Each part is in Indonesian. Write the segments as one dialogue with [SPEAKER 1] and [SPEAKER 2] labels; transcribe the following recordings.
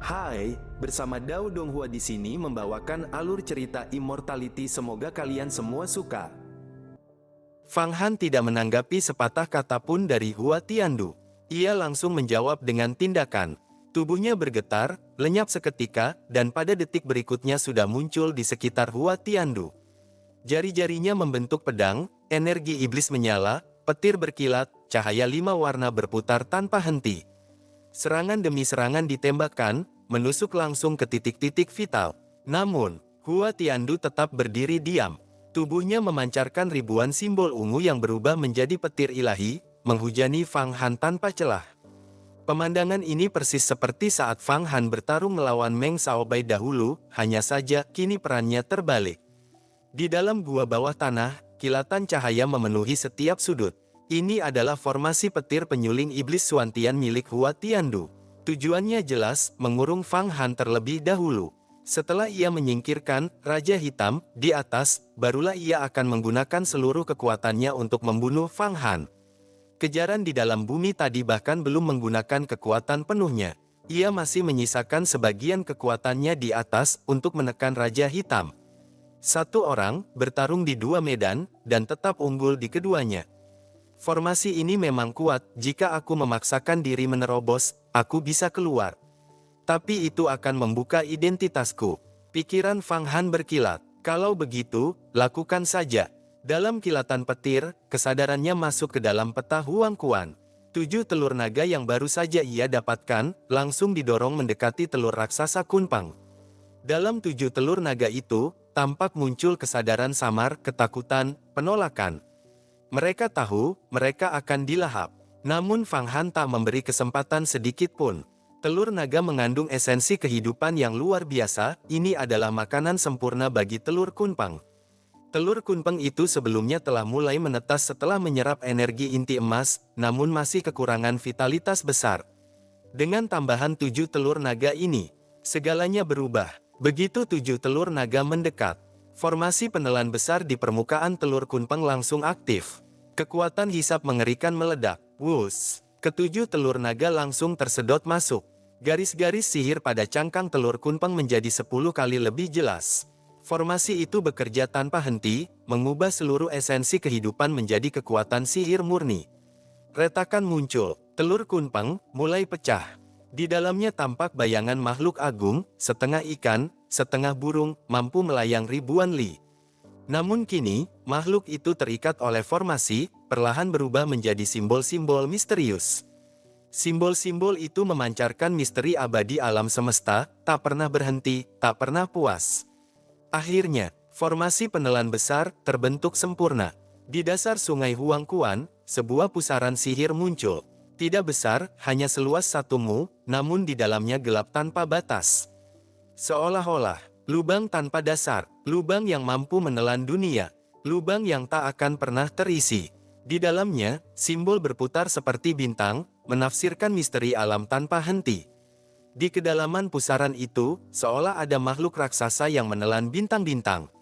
[SPEAKER 1] Hai, bersama Dao Donghua di sini membawakan alur cerita Immortality, semoga kalian semua suka. Fang Han tidak menanggapi sepatah kata pun dari Hua Tiandu. Ia langsung menjawab dengan tindakan. Tubuhnya bergetar, lenyap seketika, dan pada detik berikutnya sudah muncul di sekitar Hua Tiandu. Jari-jarinya membentuk pedang, energi iblis menyala, petir berkilat, cahaya 5 warna berputar tanpa henti. Serangan demi serangan ditembakkan, menusuk langsung ke titik-titik vital. Namun, Hua Tiandu tetap berdiri diam. Tubuhnya memancarkan ribuan simbol ungu yang berubah menjadi petir ilahi, menghujani Fang Han tanpa celah. Pemandangan ini persis seperti saat Fang Han bertarung melawan Meng Xiaobai dahulu, hanya saja kini perannya terbalik. Di dalam gua bawah tanah, kilatan cahaya memenuhi setiap sudut. Ini adalah formasi petir penyuling iblis Suantian milik Hua Tiandu. Tujuannya jelas, mengurung Fang Han terlebih dahulu. Setelah ia menyingkirkan Raja Hitam di atas, barulah ia akan menggunakan seluruh kekuatannya untuk membunuh Fang Han. Kejaran di dalam bumi tadi bahkan belum menggunakan kekuatan penuhnya. Ia masih menyisakan sebagian kekuatannya di atas untuk menekan Raja Hitam. Satu orang bertarung di dua medan, dan tetap unggul di keduanya. Formasi ini memang kuat, jika aku memaksakan diri menerobos, aku bisa keluar. Tapi itu akan membuka identitasku. Pikiran Fang Han berkilat. Kalau begitu, lakukan saja. Dalam kilatan petir, kesadarannya masuk ke dalam peta Huang Quan. 7 telur naga yang baru saja ia dapatkan, langsung didorong mendekati telur raksasa Kunpang. Dalam 7 telur naga itu, tampak muncul kesadaran samar, ketakutan, penolakan. Mereka tahu, mereka akan dilahap. Namun Fang Han tak memberi kesempatan sedikit pun. Telur naga mengandung esensi kehidupan yang luar biasa, ini adalah makanan sempurna bagi telur kunpang. Telur kunpang itu sebelumnya telah mulai menetas setelah menyerap energi inti emas, namun masih kekurangan vitalitas besar. Dengan tambahan 7 telur naga ini, segalanya berubah. Begitu 7 telur naga mendekat, formasi penelan besar di permukaan telur kunpang langsung aktif. Kekuatan hisap mengerikan meledak. Wus! Ketujuh telur naga langsung tersedot masuk. Garis-garis sihir pada cangkang telur kunpang menjadi 10 kali lebih jelas. Formasi itu bekerja tanpa henti, mengubah seluruh esensi kehidupan menjadi kekuatan sihir murni. Retakan muncul, telur kunpang mulai pecah. Di dalamnya tampak bayangan makhluk agung, setengah ikan, setengah burung, mampu melayang ribuan li. Namun kini, makhluk itu terikat oleh formasi, perlahan berubah menjadi simbol-simbol misterius. Simbol-simbol itu memancarkan misteri abadi alam semesta, tak pernah berhenti, tak pernah puas. Akhirnya, formasi penelan besar terbentuk sempurna. Di dasar sungai Huang Quan, sebuah pusaran sihir muncul. Tidak besar, hanya seluas 1 mu, namun di dalamnya gelap tanpa batas. Seolah-olah lubang tanpa dasar, lubang yang mampu menelan dunia, lubang yang tak akan pernah terisi. Di dalamnya, simbol berputar seperti bintang, menafsirkan misteri alam tanpa henti. Di kedalaman pusaran itu, seolah ada makhluk raksasa yang menelan bintang-bintang.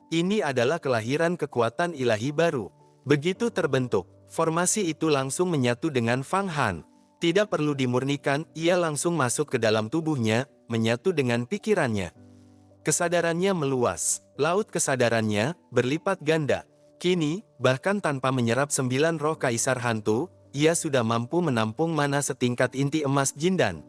[SPEAKER 1] Ini adalah kelahiran kekuatan ilahi baru. Begitu terbentuk, formasi itu langsung menyatu dengan Fang Han. Tidak perlu dimurnikan, ia langsung masuk ke dalam tubuhnya, menyatu dengan pikirannya. Kesadarannya meluas, laut kesadarannya berlipat ganda. Kini, bahkan tanpa menyerap 9 roh kaisar hantu, ia sudah mampu menampung mana setingkat inti emas Jindan.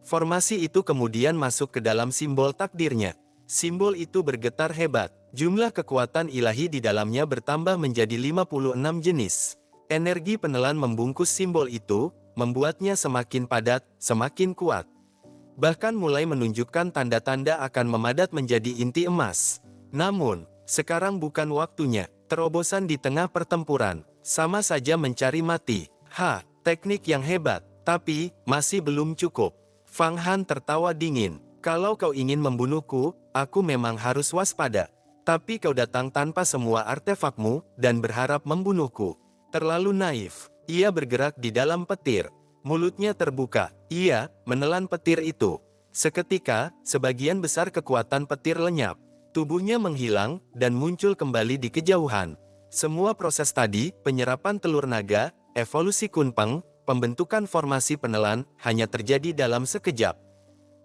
[SPEAKER 1] Formasi itu kemudian masuk ke dalam simbol takdirnya. Simbol itu bergetar hebat, jumlah kekuatan ilahi di dalamnya bertambah menjadi 56 jenis. Energi penelan membungkus simbol itu, membuatnya semakin padat, semakin kuat. Bahkan mulai menunjukkan tanda-tanda akan memadat menjadi inti emas. Namun, sekarang bukan waktunya. Terobosan di tengah pertempuran, sama saja mencari mati. Teknik yang hebat, tapi masih belum cukup. Fang Han tertawa dingin. Kalau kau ingin membunuhku, aku memang harus waspada. Tapi kau datang tanpa semua artefakmu, dan berharap membunuhku. Terlalu naif. Ia bergerak di dalam petir. Mulutnya terbuka, ia menelan petir itu. Seketika, sebagian besar kekuatan petir lenyap. Tubuhnya menghilang, dan muncul kembali di kejauhan. Semua proses tadi, penyerapan telur naga, evolusi kunpang, pembentukan formasi penelan, hanya terjadi dalam sekejap.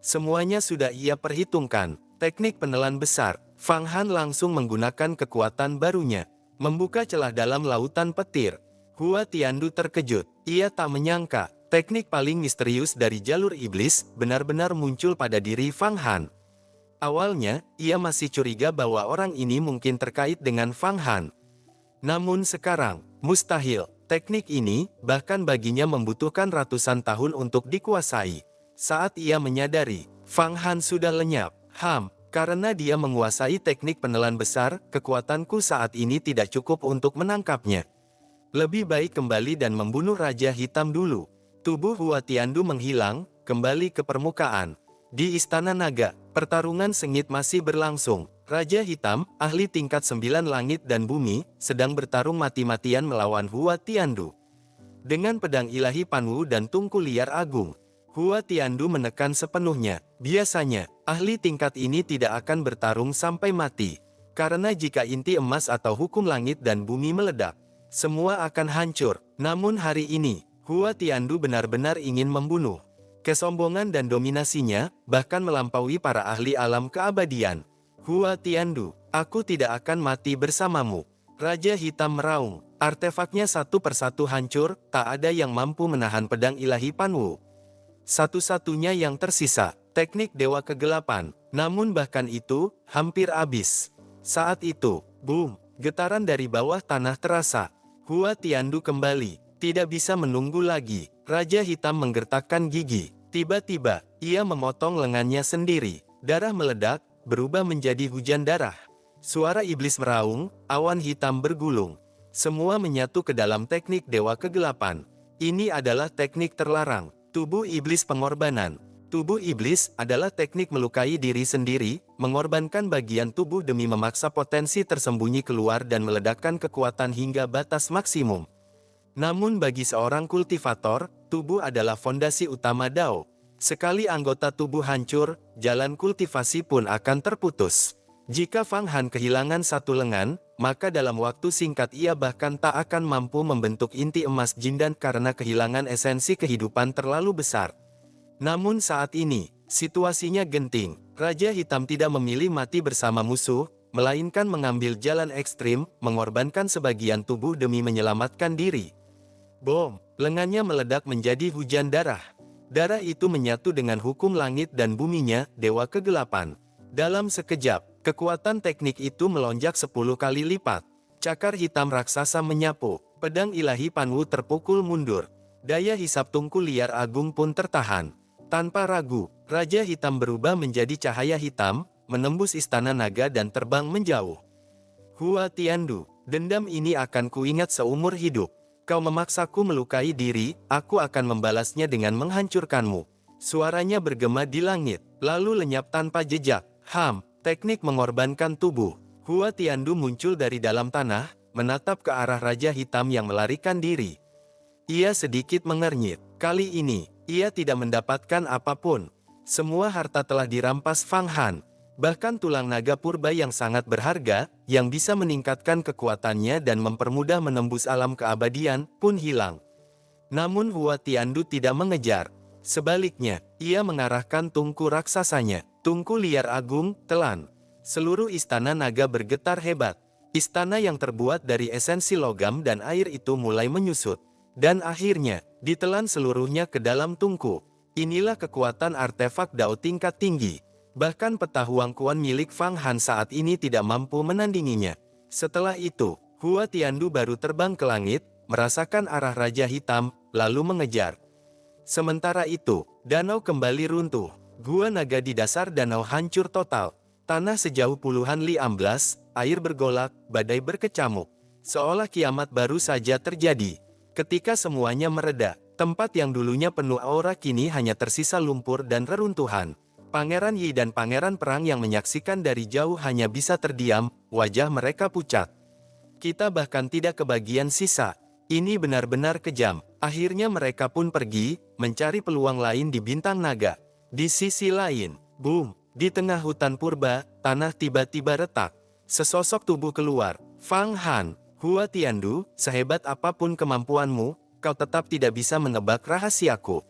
[SPEAKER 1] Semuanya sudah ia perhitungkan. Teknik penelan besar. Fang Han langsung menggunakan kekuatan barunya, membuka celah dalam lautan petir. Hua Tiandu terkejut. Ia tak menyangka, teknik paling misterius dari jalur iblis benar-benar muncul pada diri Fang Han. Awalnya, ia masih curiga bahwa orang ini mungkin terkait dengan Fang Han. Namun sekarang, mustahil. Teknik ini, bahkan baginya membutuhkan ratusan tahun untuk dikuasai. Saat ia menyadari, Fang Han sudah lenyap. Karena dia menguasai teknik penelan besar, kekuatanku saat ini tidak cukup untuk menangkapnya. Lebih baik kembali dan membunuh Raja Hitam dulu. Tubuh Hua Tiandu menghilang, kembali ke permukaan. Di Istana Naga, pertarungan sengit masih berlangsung. Raja Hitam, ahli tingkat 9 langit dan bumi, sedang bertarung mati-matian melawan Hua Tiandu. Dengan pedang ilahi Panwu dan tungku liar agung, Hua Tiandu menekan sepenuhnya. Biasanya, ahli tingkat ini tidak akan bertarung sampai mati. Karena jika inti emas atau hukum langit dan bumi meledak, semua akan hancur. Namun hari ini, Hua Tiandu benar-benar ingin membunuh. Kesombongan dan dominasinya, bahkan melampaui para ahli alam keabadian. Hua Tiandu, aku tidak akan mati bersamamu. Raja Hitam meraung. Artefaknya satu persatu hancur, tak ada yang mampu menahan pedang ilahi Panwu. Satu-satunya yang tersisa, teknik Dewa Kegelapan. Namun bahkan itu, hampir habis. Saat itu, boom, getaran dari bawah tanah terasa. Hua Tiandu kembali, tidak bisa menunggu lagi. Raja Hitam menggertakkan gigi. Tiba-tiba, ia memotong lengannya sendiri. Darah meledak, berubah menjadi hujan darah. Suara iblis meraung, awan hitam bergulung. Semua menyatu ke dalam teknik Dewa Kegelapan. Ini adalah teknik terlarang. Tubuh iblis pengorbanan. Tubuh iblis adalah teknik melukai diri sendiri, mengorbankan bagian tubuh demi memaksa potensi tersembunyi keluar dan meledakkan kekuatan hingga batas maksimum. Namun bagi seorang kultivator, tubuh adalah fondasi utama Dao. Sekali anggota tubuh hancur, jalan kultivasi pun akan terputus. Jika Fang Han kehilangan satu lengan, maka dalam waktu singkat ia bahkan tak akan mampu membentuk inti emas Jindan karena kehilangan esensi kehidupan terlalu besar. Namun saat ini, situasinya genting. Raja Hitam tidak memilih mati bersama musuh, melainkan mengambil jalan ekstrim, mengorbankan sebagian tubuh demi menyelamatkan diri. Bom, lengannya meledak menjadi hujan darah. Darah itu menyatu dengan hukum langit dan buminya, Dewa Kegelapan. Dalam sekejap, kekuatan teknik itu melonjak 10 kali lipat. Cakar hitam raksasa menyapu, pedang ilahi Panwu terpukul mundur. Daya hisap tungku liar agung pun tertahan. Tanpa ragu, Raja Hitam berubah menjadi cahaya hitam, menembus Istana Naga dan terbang menjauh. Hua Tiandu, dendam ini akan kuingat seumur hidup. Kau memaksaku melukai diri, aku akan membalasnya dengan menghancurkanmu. Suaranya bergema di langit, lalu lenyap tanpa jejak. Teknik mengorbankan tubuh. Hua Tiandu muncul dari dalam tanah, menatap ke arah Raja Hitam yang melarikan diri. Ia sedikit mengernyit. Kali ini, ia tidak mendapatkan apapun. Semua harta telah dirampas Fang Han. Bahkan tulang naga purba yang sangat berharga, yang bisa meningkatkan kekuatannya dan mempermudah menembus alam keabadian, pun hilang. Namun Hua Tiandu tidak mengejar. Sebaliknya, ia mengarahkan tungku raksasanya. Tungku liar agung, telan. Seluruh istana naga bergetar hebat. Istana yang terbuat dari esensi logam dan air itu mulai menyusut. Dan akhirnya, ditelan seluruhnya ke dalam tungku. Inilah kekuatan artefak Dao tingkat tinggi. Bahkan peta Huang Quan milik Fang Han saat ini tidak mampu menandinginya. Setelah itu, Hua Tiandu baru terbang ke langit, merasakan arah Raja Hitam, lalu mengejar. Sementara itu, danau kembali runtuh. Gua naga di dasar danau hancur total. Tanah sejauh puluhan li amblas, air bergolak, badai berkecamuk. Seolah kiamat baru saja terjadi. Ketika semuanya mereda, tempat yang dulunya penuh aura kini hanya tersisa lumpur dan reruntuhan. Pangeran Yi dan Pangeran Perang yang menyaksikan dari jauh hanya bisa terdiam, wajah mereka pucat. Kita bahkan tidak kebagian sisa. Ini benar-benar kejam. Akhirnya mereka pun pergi, mencari peluang lain di Bintang Naga. Di sisi lain, boom, di tengah hutan purba, tanah tiba-tiba retak. Sesosok tubuh keluar. Fang Han, Hua Tiandu, sehebat apapun kemampuanmu, kau tetap tidak bisa menebak rahasiaku.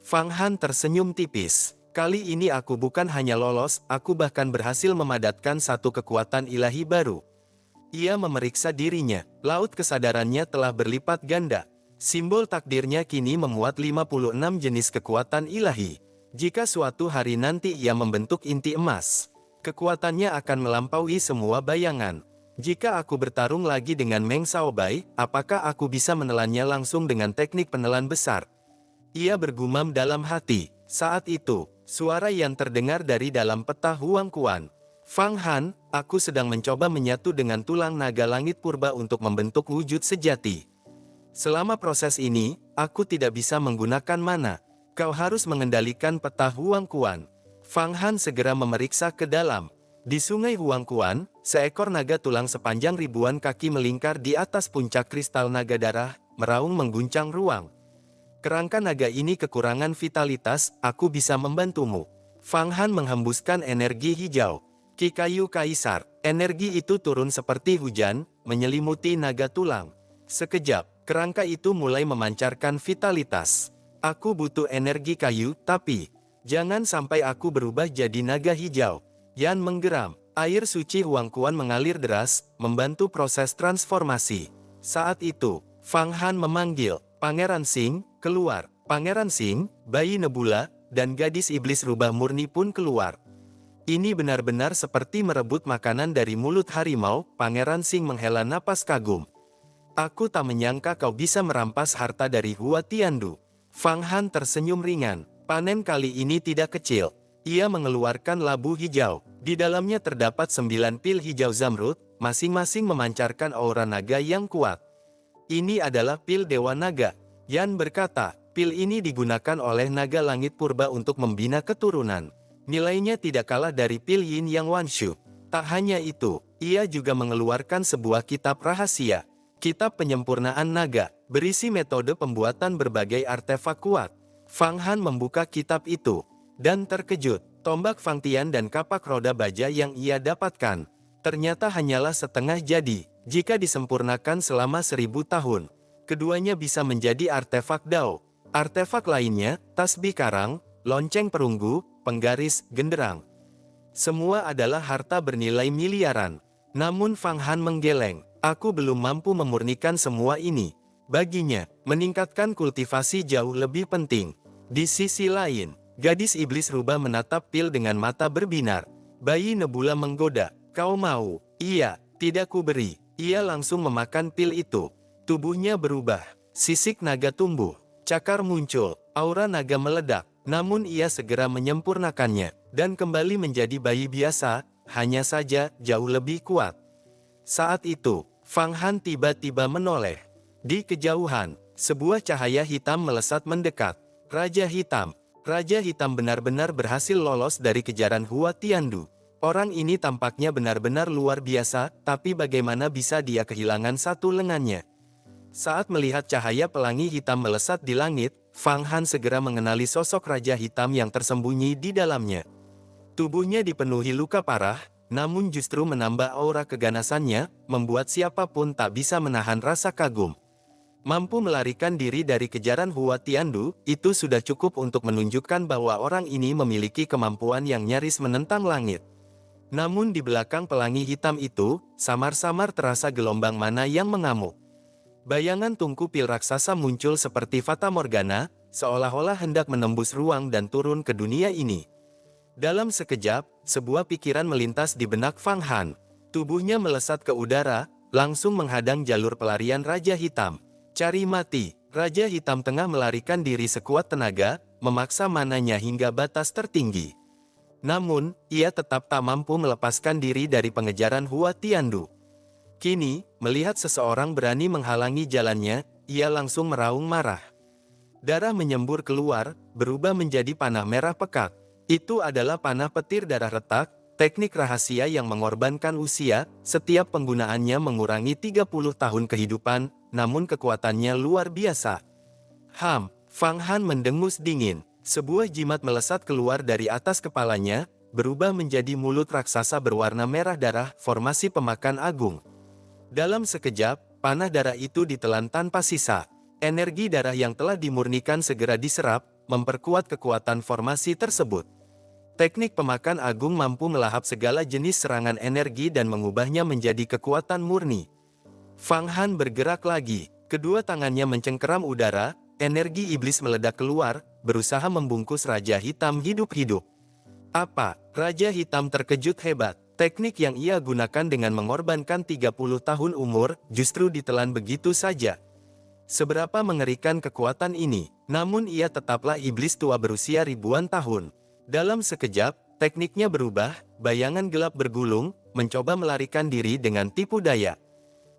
[SPEAKER 1] Fang Han tersenyum tipis. Kali ini aku bukan hanya lolos, aku bahkan berhasil memadatkan satu kekuatan ilahi baru. Ia memeriksa dirinya, laut kesadarannya telah berlipat ganda. Simbol takdirnya kini memuat 56 jenis kekuatan ilahi. Jika suatu hari nanti ia membentuk inti emas, kekuatannya akan melampaui semua bayangan. Jika aku bertarung lagi dengan Meng Xiaobai, apakah aku bisa menelannya langsung dengan teknik penelan besar? Ia bergumam dalam hati. Saat itu, suara yang terdengar dari dalam peta Huang Quan. Fang Han, aku sedang mencoba menyatu dengan tulang naga langit purba untuk membentuk wujud sejati. Selama proses ini, aku tidak bisa menggunakan mana. Kau harus mengendalikan peta Huang Quan. Fang Han segera memeriksa ke dalam. Di sungai Huang Quan, seekor naga tulang sepanjang ribuan kaki melingkar di atas puncak kristal naga darah, meraung mengguncang ruang. Kerangka naga ini kekurangan vitalitas, aku bisa membantumu. Fang Han menghembuskan energi hijau. Ki kayu kaisar, energi itu turun seperti hujan, menyelimuti naga tulang. Sekejap, kerangka itu mulai memancarkan vitalitas. Aku butuh energi kayu, tapi jangan sampai aku berubah jadi naga hijau. Yan menggeram, air suci Huang Quan mengalir deras, membantu proses transformasi. Saat itu, Fang Han memanggil, Pangeran Xing, keluar. Pangeran Xing, bayi Nebula, dan gadis iblis rubah murni pun keluar. Ini benar-benar seperti merebut makanan dari mulut harimau. Pangeran Xing menghela napas kagum. Aku tak menyangka kau bisa merampas harta dari Hua Tiandu. Fang Han tersenyum ringan. Panen kali ini tidak kecil. Ia mengeluarkan labu hijau. Di dalamnya terdapat 9 pil hijau zamrud, masing-masing memancarkan aura naga yang kuat. Ini adalah pil Dewa Naga. Yan berkata, pil ini digunakan oleh naga langit purba untuk membina keturunan. Nilainya tidak kalah dari pil Yin Yang Wanshu. Tak hanya itu, ia juga mengeluarkan sebuah kitab rahasia. Kitab penyempurnaan naga, berisi metode pembuatan berbagai artefak kuat. Fang Han membuka kitab itu, dan terkejut, tombak Fang Tian dan kapak roda baja yang ia dapatkan, ternyata hanyalah setengah jadi. Jika disempurnakan selama 1000 tahun, keduanya bisa menjadi artefak Dao. Artefak lainnya, tasbih karang, lonceng perunggu, penggaris, genderang. Semua adalah harta bernilai miliaran. Namun Fang Han menggeleng, aku belum mampu memurnikan semua ini. Baginya, meningkatkan kultivasi jauh lebih penting. Di sisi lain, gadis iblis rubah menatap pil dengan mata berbinar. Bayi Nebula menggoda, kau mau? Iya, tidak ku beri. Ia langsung memakan pil itu. Tubuhnya berubah, sisik naga tumbuh, cakar muncul, aura naga meledak. Namun ia segera menyempurnakannya, dan kembali menjadi bayi biasa, hanya saja jauh lebih kuat. Saat itu, Fang Han tiba-tiba menoleh. Di kejauhan, sebuah cahaya hitam melesat mendekat. Raja Hitam. Raja Hitam benar-benar berhasil lolos dari kejaran Hua Tiandu. Orang ini tampaknya benar-benar luar biasa, tapi bagaimana bisa dia kehilangan satu lengannya? Saat melihat cahaya pelangi hitam melesat di langit, Fang Han segera mengenali sosok Raja Hitam yang tersembunyi di dalamnya. Tubuhnya dipenuhi luka parah, namun justru menambah aura keganasannya, membuat siapapun tak bisa menahan rasa kagum. Mampu melarikan diri dari kejaran Hua Tiandu, itu sudah cukup untuk menunjukkan bahwa orang ini memiliki kemampuan yang nyaris menentang langit. Namun di belakang pelangi hitam itu, samar-samar terasa gelombang mana yang mengamuk. Bayangan tungku pil raksasa muncul seperti Fata Morgana, seolah-olah hendak menembus ruang dan turun ke dunia ini. Dalam sekejap, sebuah pikiran melintas di benak Fang Han. Tubuhnya melesat ke udara, langsung menghadang jalur pelarian Raja Hitam. Cari mati, Raja Hitam tengah melarikan diri sekuat tenaga, memaksa mananya hingga batas tertinggi. Namun, ia tetap tak mampu melepaskan diri dari pengejaran Hua Tiandu. Kini, melihat seseorang berani menghalangi jalannya, ia langsung meraung marah. Darah menyembur keluar, berubah menjadi panah merah pekat. Itu adalah panah petir darah retak, teknik rahasia yang mengorbankan usia, setiap penggunaannya mengurangi 30 tahun kehidupan, namun kekuatannya luar biasa. Fang Han mendengus dingin. Sebuah jimat melesat keluar dari atas kepalanya, berubah menjadi mulut raksasa berwarna merah darah, formasi pemakan agung. Dalam sekejap, panah darah itu ditelan tanpa sisa. Energi darah yang telah dimurnikan segera diserap, memperkuat kekuatan formasi tersebut. Teknik pemakan agung mampu melahap segala jenis serangan energi dan mengubahnya menjadi kekuatan murni. Fang Han bergerak lagi, kedua tangannya mencengkeram udara, energi iblis meledak keluar, berusaha membungkus Raja Hitam hidup-hidup. Apa? Raja Hitam terkejut hebat. Teknik yang ia gunakan dengan mengorbankan 30 tahun umur, justru ditelan begitu saja. Seberapa mengerikan kekuatan ini, namun ia tetaplah iblis tua berusia ribuan tahun. Dalam sekejap, tekniknya berubah, bayangan gelap bergulung, mencoba melarikan diri dengan tipu daya.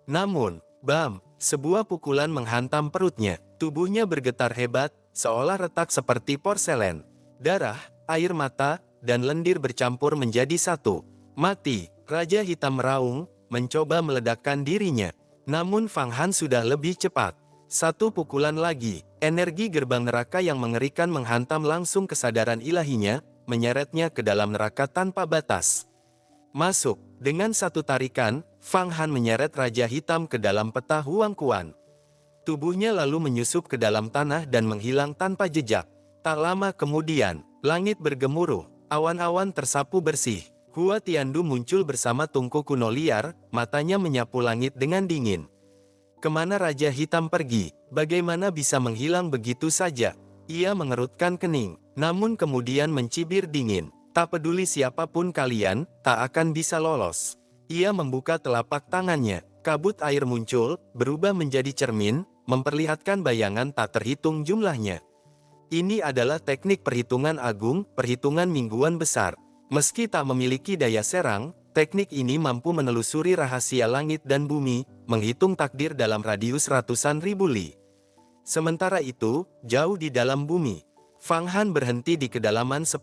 [SPEAKER 1] Namun, bam, sebuah pukulan menghantam perutnya. Tubuhnya bergetar hebat, seolah retak seperti porselen. Darah, air mata, dan lendir bercampur menjadi satu. Mati, Raja Hitam meraung, mencoba meledakkan dirinya. Namun Fang Han sudah lebih cepat. Satu pukulan lagi, energi gerbang neraka yang mengerikan menghantam langsung kesadaran ilahinya, menyeretnya ke dalam neraka tanpa batas. Masuk, dengan satu tarikan, Fang Han menyeret Raja Hitam ke dalam peta Huang Quan. Tubuhnya lalu menyusup ke dalam tanah dan menghilang tanpa jejak. Tak lama kemudian, langit bergemuruh, awan-awan tersapu bersih. Hua Tiandu muncul bersama tungku kuno liar, matanya menyapu langit dengan dingin. Kemana Raja Hitam pergi? Bagaimana bisa menghilang begitu saja? Ia mengerutkan kening, namun kemudian mencibir dingin. Tak peduli siapapun kalian, tak akan bisa lolos. Ia membuka telapak tangannya, kabut air muncul, berubah menjadi cermin, memperlihatkan bayangan tak terhitung jumlahnya. Ini adalah teknik perhitungan agung, perhitungan mingguan besar. Meski tak memiliki daya serang, teknik ini mampu menelusuri rahasia langit dan bumi, menghitung takdir dalam radius ratusan ribu li. Sementara itu, jauh di dalam bumi, Fang Han berhenti di kedalaman 10.000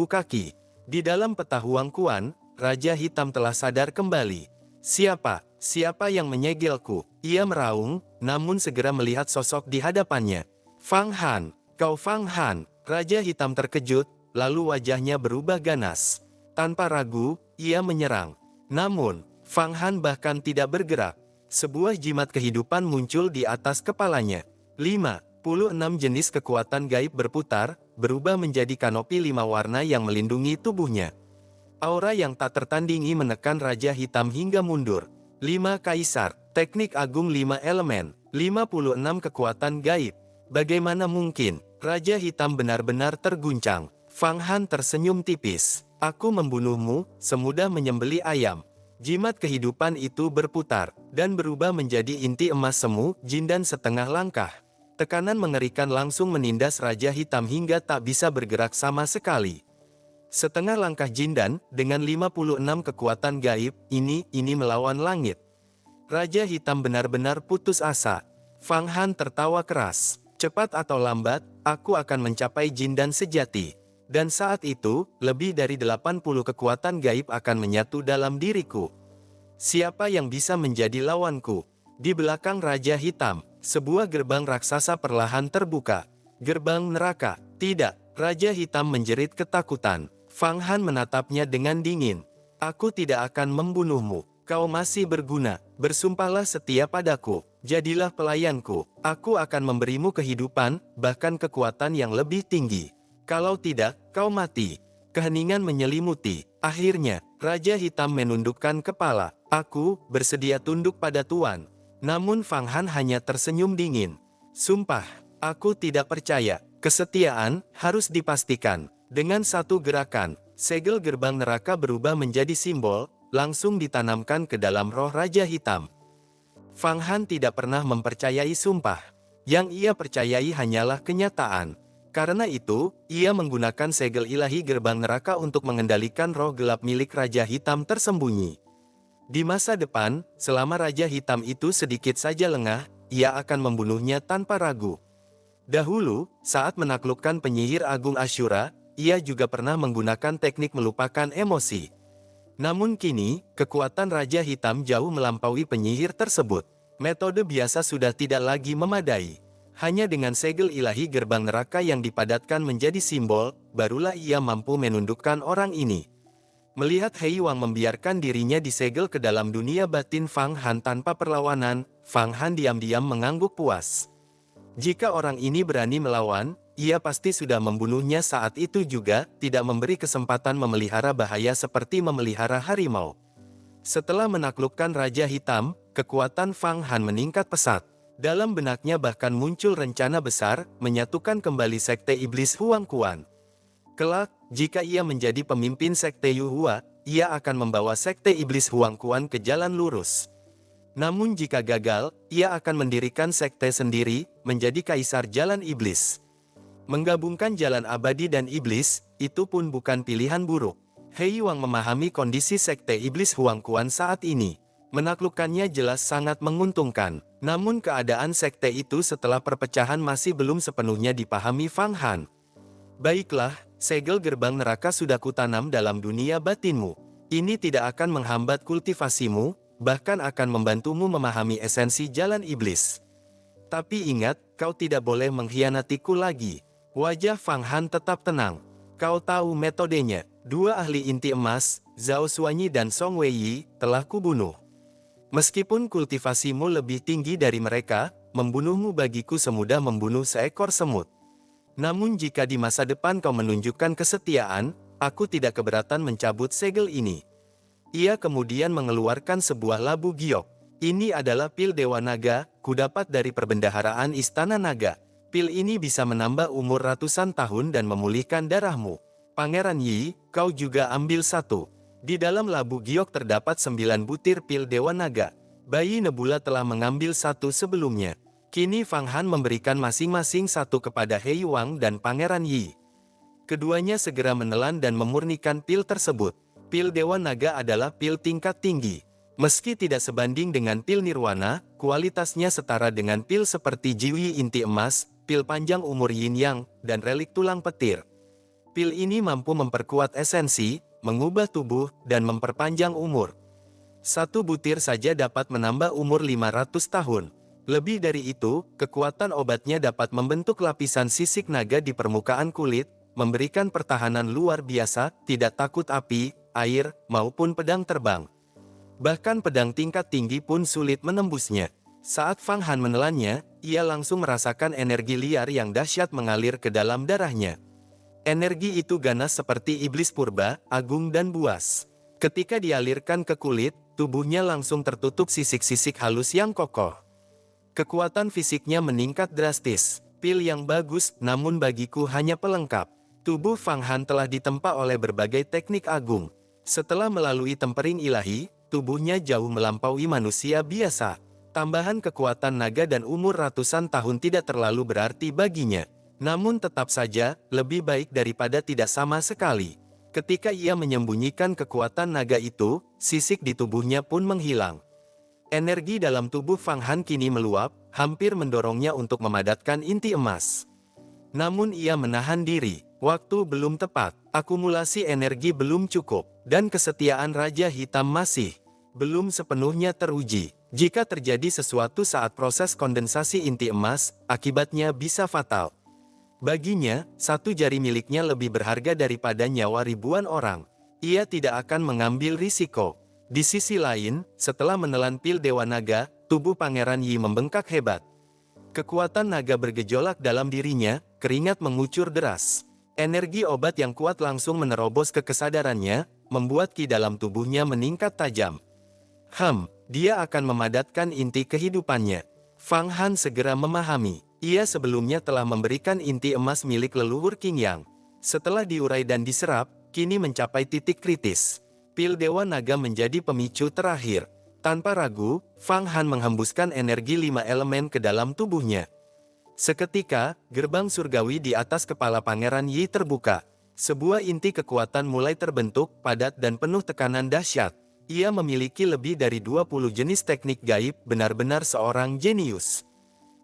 [SPEAKER 1] kaki. Di dalam peta Huang Quan, Raja Hitam telah sadar kembali. Siapa? Siapa yang menyegelku? Ia meraung, namun segera melihat sosok di hadapannya. Fang Han, kau Fang Han. Raja Hitam terkejut, lalu wajahnya berubah ganas. Tanpa ragu, ia menyerang. Namun, Fang Han bahkan tidak bergerak. Sebuah jimat kehidupan muncul di atas kepalanya. 56 jenis kekuatan gaib berputar, berubah menjadi kanopi 5 warna yang melindungi tubuhnya. Aura yang tak tertandingi menekan Raja Hitam hingga mundur. 5 kaisar, teknik agung 5 elemen, 56 kekuatan gaib. Bagaimana mungkin? Raja Hitam benar-benar terguncang. Fang Han tersenyum tipis. Aku membunuhmu, semudah menyembelih ayam. Jimat kehidupan itu berputar, dan berubah menjadi inti emas semu, jindan setengah langkah. Tekanan mengerikan langsung menindas Raja Hitam hingga tak bisa bergerak sama sekali. Setengah langkah jindan, dengan 56 kekuatan gaib, ini melawan langit. Raja Hitam benar-benar putus asa. Fang Han tertawa keras. Cepat atau lambat, aku akan mencapai jindan sejati. Dan saat itu, lebih dari 80 kekuatan gaib akan menyatu dalam diriku. Siapa yang bisa menjadi lawanku? Di belakang Raja Hitam, sebuah gerbang raksasa perlahan terbuka. Gerbang neraka. Tidak, Raja Hitam menjerit ketakutan. Fang Han menatapnya dengan dingin. Aku tidak akan membunuhmu. Kau masih berguna. Bersumpahlah setia padaku. Jadilah pelayanku. Aku akan memberimu kehidupan, bahkan kekuatan yang lebih tinggi. Kalau tidak, kau mati. Keheningan menyelimuti. Akhirnya, Raja Hitam menundukkan kepala. Aku bersedia tunduk pada Tuan. Namun Fang Han hanya tersenyum dingin. Sumpah, aku tidak percaya. Kesetiaan harus dipastikan. Dengan satu gerakan, segel gerbang neraka berubah menjadi simbol, langsung ditanamkan ke dalam roh Raja Hitam. Fang Han tidak pernah mempercayai sumpah. Yang ia percayai hanyalah kenyataan. Karena itu, ia menggunakan segel ilahi gerbang neraka untuk mengendalikan roh gelap milik Raja Hitam tersembunyi. Di masa depan, selama Raja Hitam itu sedikit saja lengah, ia akan membunuhnya tanpa ragu. Dahulu, saat menaklukkan penyihir agung Ashura, ia juga pernah menggunakan teknik melupakan emosi. Namun kini, kekuatan Raja Hitam jauh melampaui penyihir tersebut. Metode biasa sudah tidak lagi memadai. Hanya dengan segel ilahi gerbang neraka yang dipadatkan menjadi simbol, barulah ia mampu menundukkan orang ini. Melihat Hei Wang membiarkan dirinya disegel ke dalam dunia batin Fang Han tanpa perlawanan, Fang Han diam-diam mengangguk puas. Jika orang ini berani melawan, ia pasti sudah membunuhnya saat itu juga, tidak memberi kesempatan memelihara bahaya seperti memelihara harimau. Setelah menaklukkan Raja Hitam, kekuatan Fang Han meningkat pesat. Dalam benaknya bahkan muncul rencana besar, menyatukan kembali Sekte Iblis Huang Quan. Kelak, jika ia menjadi pemimpin Sekte Yuhua, ia akan membawa Sekte Iblis Huang Quan ke jalan lurus. Namun jika gagal, ia akan mendirikan sekte sendiri, menjadi Kaisar Jalan Iblis. Menggabungkan jalan abadi dan iblis, itu pun bukan pilihan buruk. He Yuang memahami kondisi Sekte Iblis Huang Quan saat ini. Menaklukkannya jelas sangat menguntungkan. Namun keadaan sekte itu setelah perpecahan masih belum sepenuhnya dipahami Fang Han. Baiklah, segel gerbang neraka sudah kutanam dalam dunia batinmu. Ini tidak akan menghambat kultivasimu, bahkan akan membantumu memahami esensi jalan iblis. Tapi ingat, kau tidak boleh mengkhianatiku lagi. Wajah Fang Han tetap tenang. Kau tahu metodenya. Dua ahli inti emas, Zhao Xuanyi dan Song Weiyi, telah kubunuh. Meskipun kultivasimu lebih tinggi dari mereka, membunuhmu bagiku semudah membunuh seekor semut. Namun jika di masa depan kau menunjukkan kesetiaan, aku tidak keberatan mencabut segel ini. Ia kemudian mengeluarkan sebuah labu giok. Ini adalah pil Dewa Naga, kudapat dari perbendaharaan Istana Naga. Pil ini bisa menambah umur ratusan tahun dan memulihkan darahmu. Pangeran Yi, kau juga ambil satu. Di dalam labu giok terdapat 9 butir pil Dewa Naga. Bayi Nebula telah mengambil satu sebelumnya. Kini Fang Han memberikan masing-masing satu kepada He Yuang dan Pangeran Yi. Keduanya segera menelan dan memurnikan pil tersebut. Pil Dewa Naga adalah pil tingkat tinggi. Meski tidak sebanding dengan pil Nirwana, kualitasnya setara dengan pil seperti Jiwi Inti Emas, pil panjang umur Yin Yang, dan relik tulang petir. Pil ini mampu memperkuat esensi, mengubah tubuh, dan memperpanjang umur. Satu butir saja dapat menambah umur 500 tahun. Lebih dari itu, kekuatan obatnya dapat membentuk lapisan sisik naga di permukaan kulit, memberikan pertahanan luar biasa, tidak takut api, air, maupun pedang terbang. Bahkan pedang tingkat tinggi pun sulit menembusnya. Saat Fang Han menelannya, ia langsung merasakan energi liar yang dahsyat mengalir ke dalam darahnya. Energi itu ganas seperti iblis purba, agung dan buas. Ketika dialirkan ke kulit, tubuhnya langsung tertutup sisik-sisik halus yang kokoh. Kekuatan fisiknya meningkat drastis. Pil yang bagus, namun bagiku hanya pelengkap. Tubuh Fang Han telah ditempa oleh berbagai teknik agung. Setelah melalui tempering ilahi, tubuhnya jauh melampaui manusia biasa. Tambahan kekuatan naga dan umur ratusan tahun tidak terlalu berarti baginya. Namun tetap saja, lebih baik daripada tidak sama sekali. Ketika ia menyembunyikan kekuatan naga itu, sisik di tubuhnya pun menghilang. Energi dalam tubuh Fang Han kini meluap, hampir mendorongnya untuk memadatkan inti emas. Namun ia menahan diri, waktu belum tepat, akumulasi energi belum cukup, dan kesetiaan Raja Hitam masih belum sepenuhnya teruji. Jika terjadi sesuatu saat proses kondensasi inti emas, akibatnya bisa fatal. Baginya, satu jari miliknya lebih berharga daripada nyawa ribuan orang. Ia tidak akan mengambil risiko. Di sisi lain, setelah menelan pil Dewa Naga, tubuh Pangeran Yi membengkak hebat. Kekuatan naga bergejolak dalam dirinya, keringat mengucur deras. Energi obat yang kuat langsung menerobos ke kesadarannya, membuat ki dalam tubuhnya meningkat tajam. Dia akan memadatkan inti kehidupannya. Fang Han segera memahami. Ia sebelumnya telah memberikan inti emas milik leluhur Qing Yang. Setelah diurai dan diserap, kini mencapai titik kritis. Pil Dewa Naga menjadi pemicu terakhir. Tanpa ragu, Fang Han menghembuskan energi 5 elemen ke dalam tubuhnya. Seketika, gerbang surgawi di atas kepala Pangeran Yi terbuka. Sebuah inti kekuatan mulai terbentuk, padat dan penuh tekanan dahsyat. Ia memiliki lebih dari 20 jenis teknik gaib, benar-benar seorang jenius.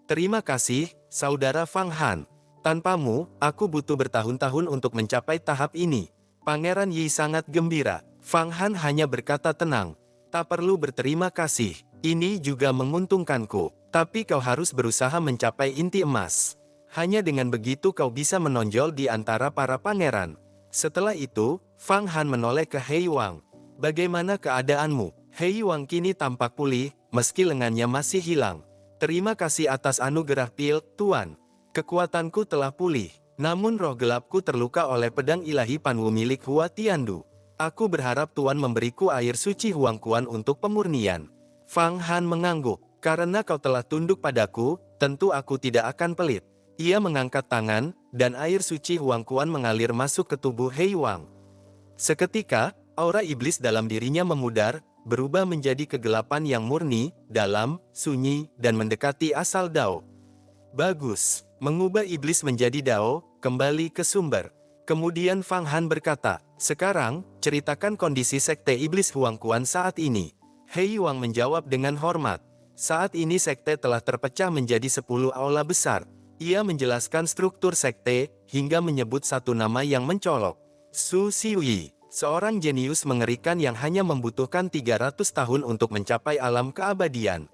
[SPEAKER 1] Terima kasih, Saudara Fang Han. Tanpamu, aku butuh bertahun-tahun untuk mencapai tahap ini. Pangeran Yi sangat gembira. Fang Han hanya berkata tenang. Tak perlu berterima kasih. Ini juga menguntungkanku. Tapi kau harus berusaha mencapai inti emas. Hanya dengan begitu kau bisa menonjol di antara para pangeran. Setelah itu, Fang Han menoleh ke He Yuang. Bagaimana keadaanmu? He Yuang kini tampak pulih, meski lengannya masih hilang. Terima kasih atas anugerah pil, Tuan. Kekuatanku telah pulih, namun roh gelapku terluka oleh pedang ilahi Panwu milik Hua Tiandu. Aku berharap Tuan memberiku air suci Huangquan untuk pemurnian. Fang Han mengangguk. Karena kau telah tunduk padaku, tentu aku tidak akan pelit. Ia mengangkat tangan, dan air suci Huangquan mengalir masuk ke tubuh Hei Wang. Seketika, aura iblis dalam dirinya memudar, berubah menjadi kegelapan yang murni, dalam, sunyi, dan mendekati asal Dao. Bagus, mengubah iblis menjadi Dao, kembali ke sumber. Kemudian Fang Han berkata, sekarang, ceritakan kondisi sekte iblis Huangquan saat ini. Hei Wang menjawab dengan hormat. Saat ini sekte telah terpecah menjadi 10 aula besar. Ia menjelaskan struktur sekte, hingga menyebut satu nama yang mencolok. Su Xiyi, seorang jenius mengerikan yang hanya membutuhkan 300 tahun untuk mencapai alam keabadian.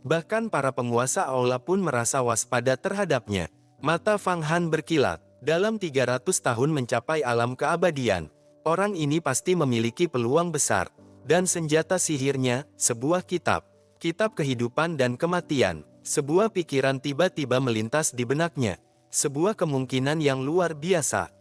[SPEAKER 1] Bahkan para penguasa aula pun merasa waspada terhadapnya. Mata Fang Han berkilat. Dalam 300 tahun mencapai alam keabadian, orang ini pasti memiliki peluang besar. Dan senjata sihirnya, sebuah kitab. Kitab kehidupan dan kematian. Sebuah pikiran tiba-tiba melintas di benaknya. Sebuah kemungkinan yang luar biasa.